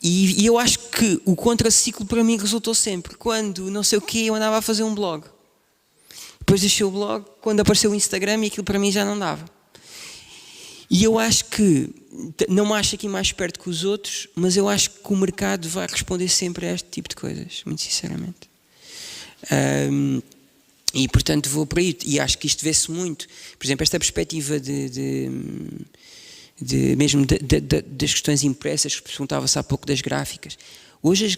E eu acho que o contraciclo para mim resultou sempre. Quando não sei o quê, eu andava a fazer um blog. Depois deixei o blog, quando apareceu o Instagram, e aquilo para mim já não dava. E eu acho que, não me acho aqui mais perto que os outros, mas eu acho que o mercado vai responder sempre a este tipo de coisas, muito sinceramente. E portanto vou por aí, e acho que isto vê-se muito. Por exemplo, esta perspectiva mesmo das questões impressas, que perguntava-se há pouco das gráficas. Hoje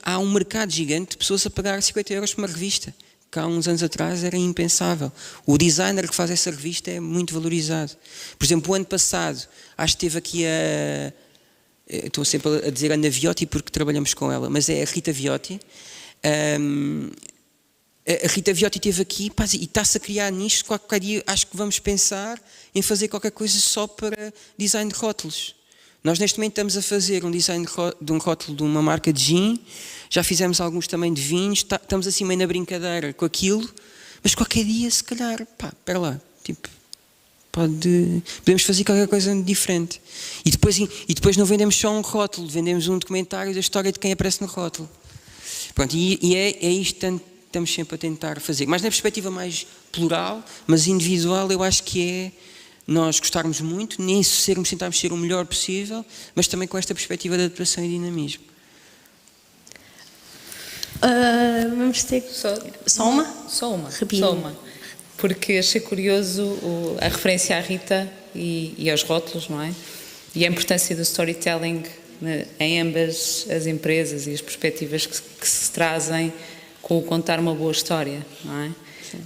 há um mercado gigante de pessoas a pagar 50 euros por uma revista, que há uns anos atrás era impensável. O designer que faz essa revista é muito valorizado. Por exemplo, o ano passado, acho que teve aqui estou sempre a dizer Ana Viotti porque trabalhamos com ela, mas é a Rita Viotti. A Rita Viotti esteve aqui, e está-se a criar nisto. Qualquer dia acho que vamos pensar em fazer qualquer coisa só para design de rótulos. Nós neste momento estamos a fazer um design de um rótulo de uma marca de gin, já fizemos alguns também de vinhos, estamos assim meio na brincadeira com aquilo, mas qualquer dia se calhar, espera lá, tipo, podemos fazer qualquer coisa diferente. E depois não vendemos só um rótulo, vendemos um documentário da história de quem aparece no rótulo. Pronto, e é isto que estamos sempre a tentar fazer. Mas na perspectiva mais plural, mas individual, eu acho que é nós gostarmos muito, nem tentarmos ser o melhor possível, mas também com esta perspectiva de adaptação e dinamismo. Vamos ter só uma? Só uma. Rapidinho. Só uma. Porque achei curioso a referência à Rita e aos rótulos, não é? E a importância do storytelling em ambas as empresas e as perspectivas que se trazem com o contar uma boa história, não é?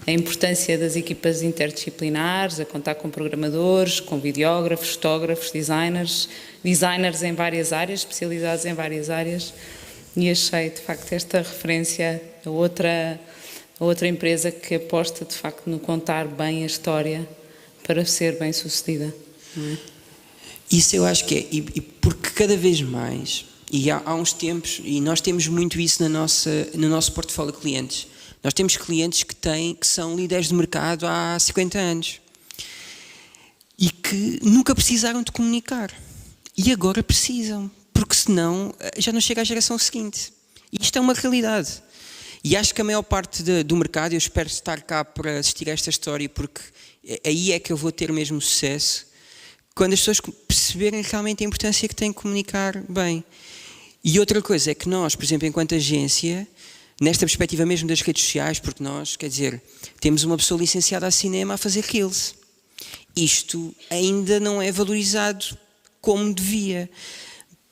A importância das equipas interdisciplinares, a contar com programadores, com videógrafos, fotógrafos, designers em várias áreas, especializados em várias áreas, e achei de facto esta referência a outra empresa que aposta de facto no contar bem a história para ser bem sucedida. Não é? Isso eu acho que é, e porque cada vez mais, e há uns tempos, e nós temos muito isso no nosso portfólio de clientes. Nós temos clientes que são líderes de mercado há 50 anos e que nunca precisaram de comunicar e agora precisam, porque senão já não chega à geração seguinte. E isto é uma realidade. E acho que a maior parte do mercado, eu espero estar cá para assistir a esta história, porque aí é que eu vou ter mesmo sucesso, quando as pessoas perceberem realmente a importância que têm de comunicar bem. E outra coisa é que nós, por exemplo, enquanto agência, nesta perspectiva mesmo das redes sociais, porque nós, quer dizer, temos uma pessoa licenciada a cinema a fazer reels. Isto ainda não é valorizado como devia,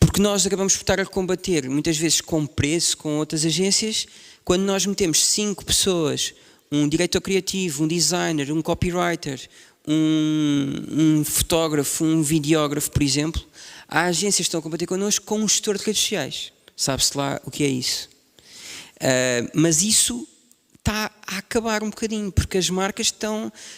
porque nós acabamos por estar a combater, muitas vezes com preço, com outras agências, quando nós metemos 5 pessoas, um diretor criativo, um designer, um copywriter, um fotógrafo, um videógrafo, por exemplo, há agências que estão a combater connosco com um gestor de redes sociais. Sabe-se lá o que é isso. Mas isso está a acabar um bocadinho, porque as marcas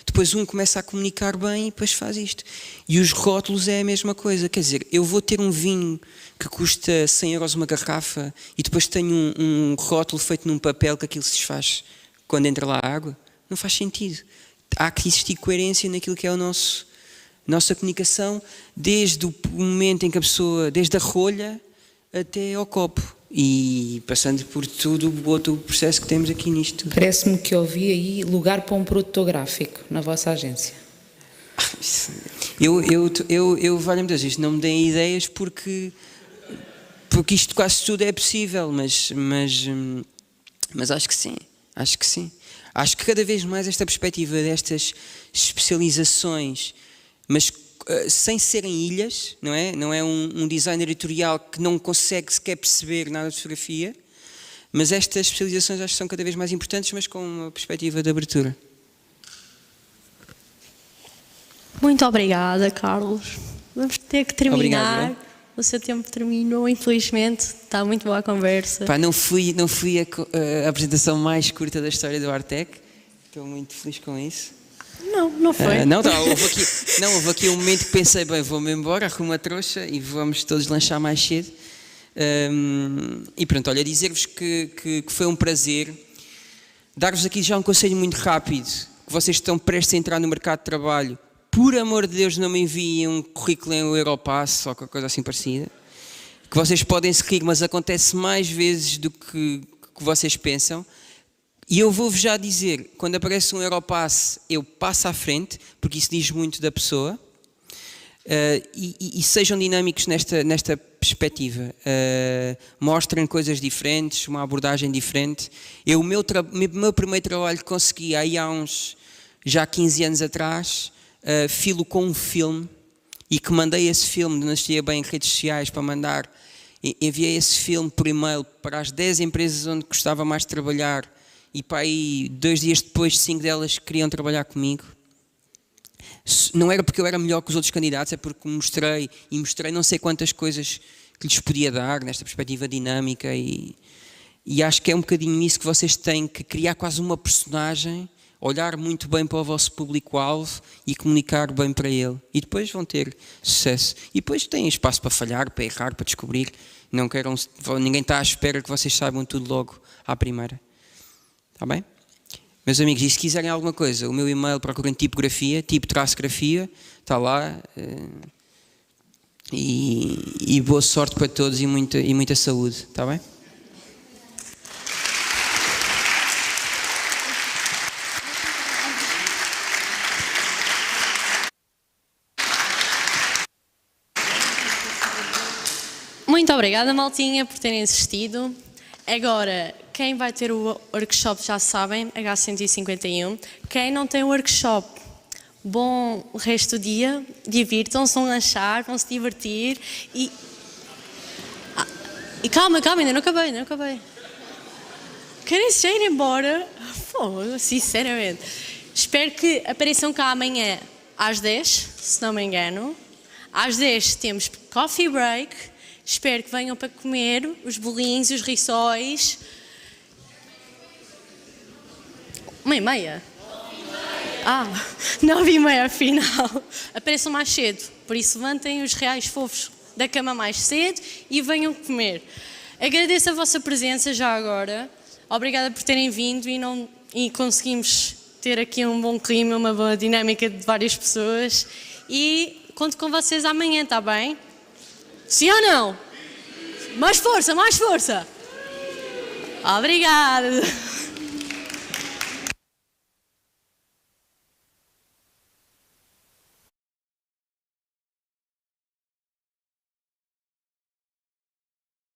depois um começa a comunicar bem e depois faz isto. E os rótulos é a mesma coisa, quer dizer, eu vou ter um vinho que custa 100 euros uma garrafa e depois tenho um rótulo feito num papel que aquilo se desfaz quando entra lá a água, não faz sentido. Há que existir coerência naquilo que é nossa comunicação, desde o momento em que a pessoa, desde a rolha até ao copo. E passando por todo o outro processo que temos aqui nisto. Parece-me que ouvi aí lugar para um produtor gráfico na vossa agência. Eu valha-me Deus, isto não me deem ideias porque isto quase tudo é possível, mas acho que sim, Acho que cada vez mais esta perspectiva destas especializações, mas sem serem ilhas, não é? Não é um designer editorial que não consegue sequer perceber nada de fotografia, mas estas especializações acho que são cada vez mais importantes, mas com uma perspectiva de abertura. Muito obrigada, Carlos. Vamos ter que terminar. Obrigado, o seu tempo terminou, infelizmente. Está muito boa a conversa. Não fui a apresentação mais curta da história do Artec. Estou muito feliz com isso. Não foi. Houve aqui um momento que pensei, bem, vou-me embora, arrumo a trouxa e vamos todos lanchar mais cedo. E pronto, olha, dizer-vos que foi um prazer. Dar-vos aqui já um conselho muito rápido, que vocês estão prestes a entrar no mercado de trabalho. Por amor de Deus, não me enviem um currículo em Europass ou qualquer coisa assim parecida. Que vocês podem se rir, mas acontece mais vezes do que vocês pensam. E eu vou-vos já dizer, quando aparece um Europass, eu passo à frente, porque isso diz muito da pessoa. E sejam dinâmicos nesta perspectiva. Mostrem coisas diferentes, uma abordagem diferente. O meu primeiro trabalho que consegui aí há uns, já 15 anos atrás, filo com um filme, e que mandei esse filme, não estaria bem em redes sociais para mandar, enviei esse filme por e-mail para as 10 empresas onde gostava mais de trabalhar, e para aí 2 dias depois 5 delas queriam trabalhar comigo. Não era porque eu era melhor que os outros candidatos, é porque mostrei não sei quantas coisas que lhes podia dar nesta perspectiva dinâmica, e acho que é um bocadinho isso que vocês têm que criar, quase uma personagem olhar muito bem para o vosso público-alvo e comunicar bem para ele. E depois vão ter sucesso. E depois têm espaço para falhar, para errar, para descobrir. Ninguém está à espera que vocês saibam tudo logo à primeira. Está bem? Meus amigos, e se quiserem alguma coisa, o meu e-mail, procurem tipografia, tipo-grafia, está lá. E boa sorte para todos e muita saúde. Está bem? Muito obrigada, maltinha, por terem assistido. Agora, quem vai ter o workshop já sabem, H151. Quem não tem o workshop, bom resto do dia, divirtam-se, vão lanchar, vão se divertir e calma, ainda não acabei. Querem já ir embora? Pô, sinceramente. Espero que apareçam cá amanhã às 10, se não me engano. Às 10 temos coffee break. Espero que venham para comer os bolinhos, os rissóis. 1h30? 9h30 afinal. Apareçam mais cedo, por isso levantem os reais fofos da cama mais cedo e venham comer. Agradeço a vossa presença já agora. Obrigada por terem vindo e conseguimos ter aqui um bom clima, uma boa dinâmica de várias pessoas. E conto com vocês amanhã, está bem? Sim ou não? Mais força! Obrigada!